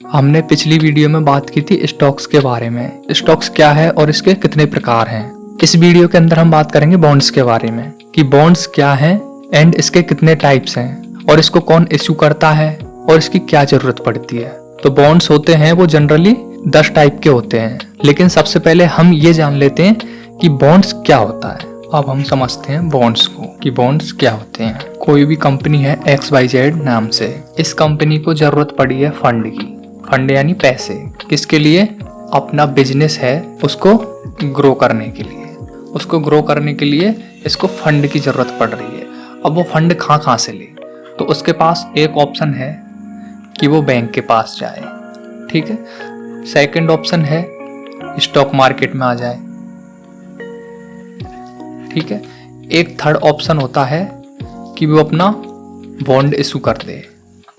हमने पिछली वीडियो में बात की थी स्टॉक्स के बारे में। स्टॉक्स क्या है और इसके कितने प्रकार हैं। इस वीडियो के अंदर हम बात करेंगे बॉन्ड्स के बारे में कि बॉन्ड्स क्या है एंड इसके कितने टाइप्स हैं और इसको कौन इश्यू करता है और इसकी क्या जरूरत पड़ती है। तो बॉन्ड्स होते हैं वो जनरली 10 टाइप के होते हैं, लेकिन सबसे पहले हम ये जान लेते हैं कि बॉन्ड्स क्या होता है। अब हम समझते हैं बॉन्ड्स को कि बॉन्ड्स क्या होते हैं। कोई भी कंपनी है XYZ नाम से, इस कंपनी को जरूरत पड़ी है फंड की। फंड यानी पैसे, किसके लिए? अपना बिजनेस है उसको ग्रो करने के लिए। उसको ग्रो करने के लिए इसको फंड की जरूरत पड़ रही है। अब वो फंड कहाँ से ले? तो उसके पास एक ऑप्शन है कि वो बैंक के पास जाए, ठीक है। सेकंड ऑप्शन है स्टॉक मार्केट में आ जाए, ठीक है। एक थर्ड ऑप्शन होता है कि वो अपना बॉन्ड इशू कर दे।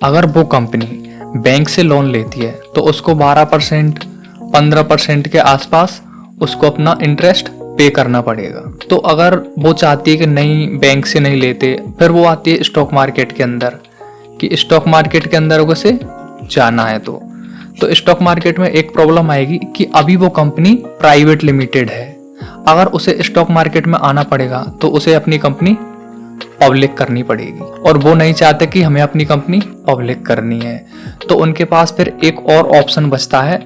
अगर वो कंपनी बैंक से लोन लेती है तो उसको 12% 15% के आसपास उसको अपना इंटरेस्ट पे करना पड़ेगा। तो अगर वो चाहती है कि नहीं बैंक से नहीं लेते, फिर वो आती है स्टॉक मार्केट के अंदर कि स्टॉक मार्केट के अंदर उसे जाना है। तो स्टॉक मार्केट में एक प्रॉब्लम आएगी कि अभी वो कंपनी प्राइवेट लिमिटेड है। अगर उसे स्टॉक मार्केट में आना पड़ेगा तो उसे अपनी कंपनी पब्लिक करनी पड़ेगी और वो नहीं चाहते कि हमें अपनी कंपनी पब्लिक करनी है। तो उनके पास फिर एक और ऑप्शन बचता है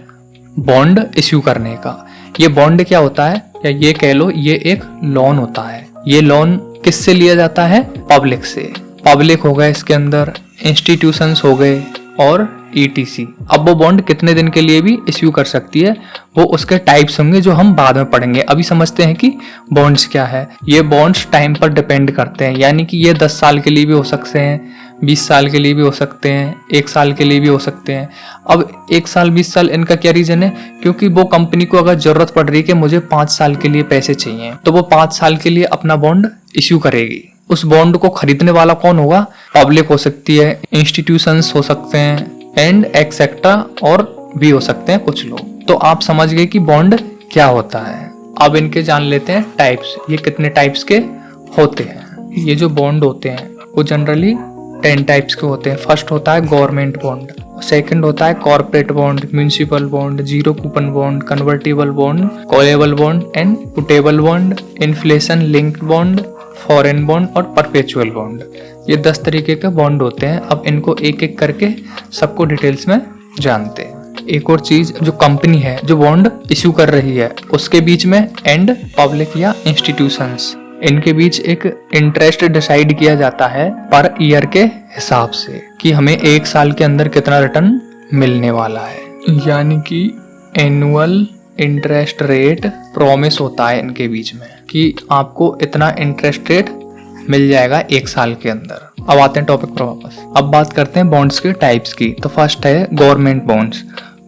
बॉन्ड इश्यू करने का। ये बॉन्ड क्या होता है, या ये कह लो ये एक लोन होता है। ये लोन किससे लिया जाता है? पब्लिक से। पब्लिक हो गए, इसके अंदर इंस्टीट्यूशंस हो गए और ETC। अब वो बॉन्ड कितने दिन के लिए भी इश्यू कर सकती है, वो उसके टाइप्स होंगे जो हम बाद में पढ़ेंगे। अभी समझते हैं कि बॉन्ड्स क्या है। ये बॉन्ड्स टाइम पर डिपेंड करते हैं, यानी कि ये 10 साल के लिए भी हो सकते हैं, 20 साल के लिए भी हो सकते हैं, 1 साल के लिए भी हो सकते हैं। अब 1 साल 20 साल इनका क्या रीजन है? क्योंकि वो कंपनी को अगर जरूरत पड़ रही है कि मुझे 5 साल के लिए पैसे चाहिए, तो वो 5 साल के लिए अपना बॉन्ड इश्यू करेगी। उस बॉन्ड को खरीदने वाला कौन होगा? पब्लिक हो सकती है, इंस्टीट्यूशंस हो सकते हैं एंड एक्सेट्रा और भी हो सकते हैं कुछ लोग। तो आप समझ गए कि बॉन्ड क्या होता है। अब इनके जान लेते हैं टाइप्स। ये कितने टाइप्स के होते हैं। ये जो बॉन्ड होते हैं वो जनरली 10 टाइप्स के होते हैं। फर्स्ट होता है गवर्नमेंट बॉन्ड, सेकंड होता है corporate bond, municipal bond, zero coupon bond, convertible bond, callable bond and puttable bond, inflation linked bond, foreign bond और परपेचुअल बॉन्ड। ये 10 तरीके के बॉन्ड होते हैं। अब इनको एक एक करके सबको डिटेल्स में जानते हैं। एक और चीज, जो कंपनी है जो बॉन्ड इश्यू कर रही है उसके बीच में एंड पब्लिक या इंस्टीट्यूशंस, इनके बीच एक इंटरेस्ट डिसाइड किया जाता है पर ईयर के हिसाब से कि हमें 1 साल के अंदर कितना रिटर्न मिलने वाला है, यानी कि एनुअल इंटरेस्ट रेट प्रॉमिस होता है इनके बीच में कि आपको इतना इंटरेस्ट रेट मिल जाएगा 1 साल के अंदर। अब आते हैं टॉपिक पर वापस। अब बात करते हैं बॉन्ड्स के टाइप्स की। तो फर्स्ट है गवर्नमेंट बॉन्ड्स।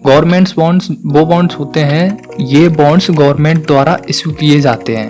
गवर्नमेंट बॉन्ड्स वो बॉन्ड्स होते हैं, ये बॉन्ड्स गवर्नमेंट द्वारा इश्यू किए जाते हैं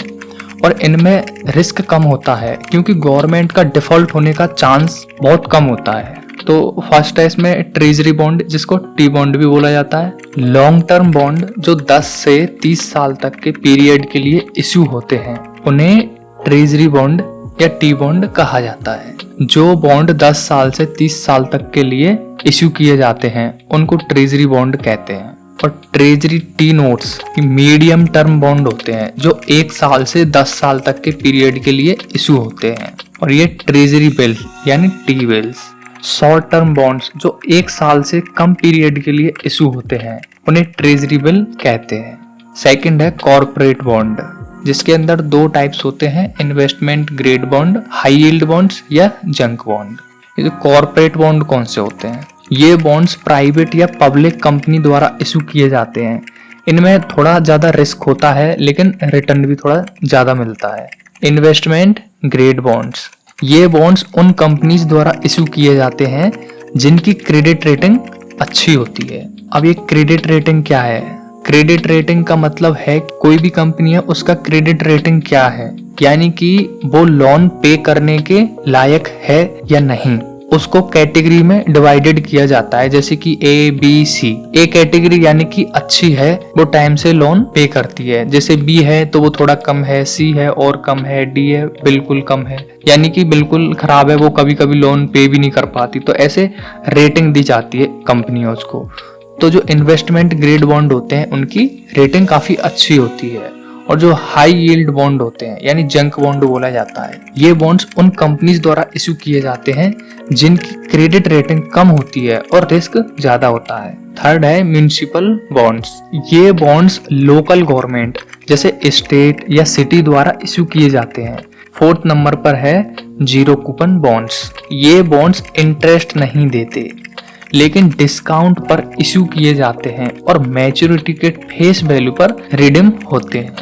और इनमें रिस्क कम होता है क्योंकि गवर्नमेंट का डिफॉल्ट होने का चांस बहुत कम होता है। तो फर्स्ट है इसमें ट्रेजरी बॉन्ड, जिसको T बॉन्ड भी बोला जाता है। लॉन्ग टर्म बॉन्ड जो 10 से 30 साल तक के पीरियड के लिए इश्यू होते हैं उन्हें ट्रेजरी बॉन्ड या T बॉन्ड कहा जाता है। जो बॉन्ड 10 साल से 30 साल तक के लिए इश्यू किए जाते हैं उनको ट्रेजरी बॉन्ड कहते हैं। और treasury T notes medium term bond होते हैं जो 1 साल से 10 साल तक के पीरियड के लिए इश्यू होते हैं। और ये ट्रेजरी बिल यानी T bills. Short term bonds जो 1 साल से कम पीरियड के लिए इशू होते हैं उन्हें ट्रेजरी बिल कहते हैं। सेकंड है कॉर्पोरेट बॉन्ड, जिसके अंदर 2 टाइप्स होते हैं, investment grade bond, high yield bonds या जंक बॉन्ड। ये जो कॉर्पोरेट बॉन्ड कौन से होते हैं? ये बॉन्ड्स प्राइवेट या पब्लिक कंपनी द्वारा इशू किए जाते हैं। इनमें थोड़ा ज्यादा रिस्क होता है लेकिन रिटर्न भी थोड़ा ज्यादा मिलता है। इन्वेस्टमेंट ग्रेड बॉन्ड्स, ये बॉन्ड्स उन कंपनीज द्वारा इशू किए जाते हैं जिनकी क्रेडिट रेटिंग अच्छी होती है। अब ये क्रेडिट रेटिंग क्या है? क्रेडिट रेटिंग का मतलब है कोई भी कंपनी है उसका क्रेडिट रेटिंग क्या है, यानी कि वो लोन पे करने के लायक है या नहीं। उसको कैटेगरी में डिवाइडेड किया जाता है, जैसे कि ABC। ए कैटेगरी यानी कि अच्छी है, वो टाइम से लोन पे करती है। जैसे B है तो वो थोड़ा कम है, C है और कम है, D है बिल्कुल कम है, यानी कि बिल्कुल खराब है, वो कभी कभी लोन पे भी नहीं कर पाती। तो ऐसे रेटिंग दी जाती है कंपनियों को। तो जो इन्वेस्टमेंट ग्रेड बॉन्ड होते हैं उनकी रेटिंग काफी अच्छी होती है। और जो हाई यील्ड बॉन्ड होते हैं यानी जंक बॉन्ड बोला जाता है, ये बॉन्ड्स उन कंपनीज द्वारा इशू किए जाते हैं जिनकी क्रेडिट रेटिंग कम होती है और रिस्क ज्यादा होता है। थर्ड है म्युनिसिपल बॉन्ड्स। ये बॉन्ड्स लोकल गवर्नमेंट जैसे स्टेट या सिटी द्वारा इशू किए जाते हैं। फोर्थ नंबर पर है जीरो कूपन बॉन्ड्स। ये बॉन्ड्स इंटरेस्ट नहीं देते लेकिन डिस्काउंट पर इशू किए जाते हैं और मैच्योरिटी के फेस वैल्यू पर रिडीम होते हैं।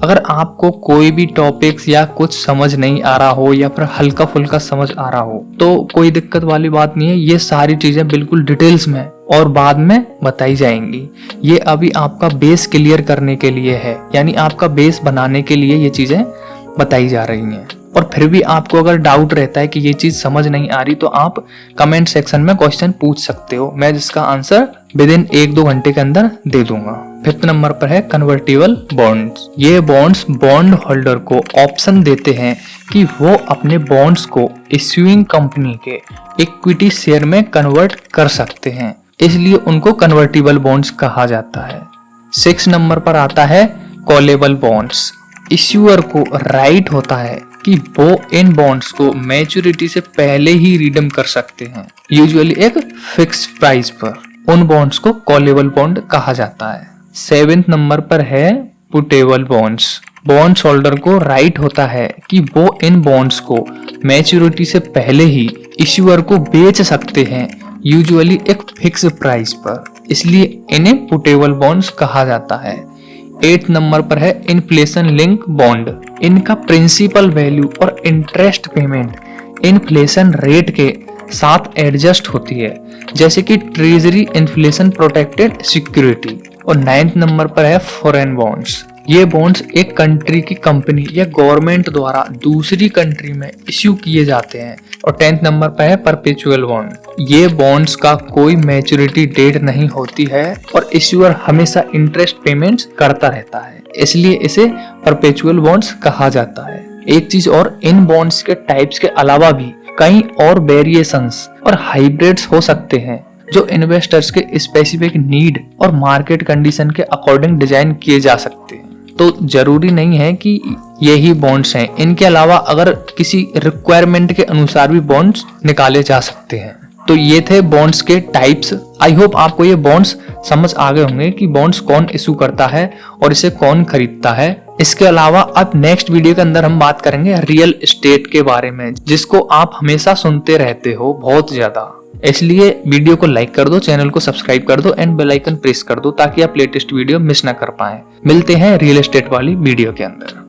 अगर आपको कोई भी टॉपिक्स या कुछ समझ नहीं आ रहा हो या फिर हल्का फुल्का समझ आ रहा हो तो कोई दिक्कत वाली बात नहीं है। ये सारी चीजें बिल्कुल डिटेल्स में और बाद में बताई जाएंगी। ये अभी आपका बेस क्लियर करने के लिए है, यानी आपका बेस बनाने के लिए ये चीजें बताई जा रही हैं। और फिर भी आपको अगर डाउट रहता है कि ये चीज समझ नहीं आ रही तो आप कमेंट सेक्शन में क्वेश्चन पूछ सकते हो, मैं जिसका आंसर विद इन 1-2 घंटे के अंदर दे दूंगा। फिफ्थ नंबर पर है कन्वर्टिबल बॉन्ड्स। ये बॉन्ड्स बॉन्ड होल्डर को ऑप्शन देते हैं कि वो अपने बॉन्ड्स को इश्यूइंग कंपनी के इक्विटी शेयर में कन्वर्ट कर सकते हैं, इसलिए उनको कन्वर्टिबल बॉन्ड्स कहा जाता है। 6 नंबर पर आता है कॉलेबल बॉन्ड्स। इश्यूअर को राइट होता है कि वो इन बॉन्ड्स को मैच्योरिटी से पहले ही रिडीम कर सकते हैं, यूजुअली एक फिक्स प्राइस पर। उन बॉन्ड्स को कॉलेबल बॉन्ड कहा जाता है। 7th नंबर पर है पुटेबल बॉन्ड्स। बॉन्ड्स होल्डर को राइट होता है कि वो इन बॉन्ड्स को मैच्योरिटी से पहले ही इश्यूअर को बेच सकते हैं, यूजुअली एक फिक्स प्राइस पर, इसलिए इन्हें पुटेबल बॉन्ड्स कहा जाता है। 8 नंबर पर है इन्फ्लेशन लिंक बॉन्ड। इनका प्रिंसिपल वैल्यू और इंटरेस्ट पेमेंट इन्फ्लेशन रेट के साथ एडजस्ट होती है, जैसे कि ट्रेजरी इन्फ्लेशन प्रोटेक्टेड सिक्योरिटी। और 9th नंबर पर है फॉरेन बॉन्ड्स। ये बॉन्ड्स एक कंट्री की कंपनी या गवर्नमेंट द्वारा दूसरी कंट्री में इश्यू किए जाते हैं। और 10th नंबर पर है परपेचुअल बॉन्ड। ये बॉन्ड्स का कोई मैच्योरिटी डेट नहीं होती है और इश्यूअर हमेशा इंटरेस्ट पेमेंट्स करता रहता है, इसलिए इसे परपेचुअल बॉन्ड्स कहा जाता है। एक चीज और, इन बॉन्ड्स के टाइप्स के अलावा भी कई और वेरिएशंस और हाइब्रिड्स हो सकते हैं जो इन्वेस्टर्स के स्पेसिफिक नीड और मार्केट कंडीशन के अकॉर्डिंग डिजाइन किए जा सकते हैं। तो जरूरी नहीं है कि यही बॉन्ड्स हैं, इनके अलावा अगर किसी रिक्वायरमेंट के अनुसार भी बॉन्ड्स निकाले जा सकते हैं। तो ये थे बॉन्ड्स के टाइप्स। आई होप आपको ये बॉन्ड्स समझ आ गए होंगे कि बॉन्ड्स कौन इशू करता है और इसे कौन खरीदता है। इसके अलावा अब नेक्स्ट वीडियो के अंदर हम बात करेंगे रियल एस्टेट के बारे में, जिसको आप हमेशा सुनते रहते हो बहुत ज्यादा। इसलिए वीडियो को लाइक कर दो, चैनल को सब्सक्राइब कर दो एंड बेल आइकन प्रेस कर दो ताकि आप लेटेस्ट वीडियो मिस ना कर पाएं। मिलते हैं रियल एस्टेट वाली वीडियो के अंदर।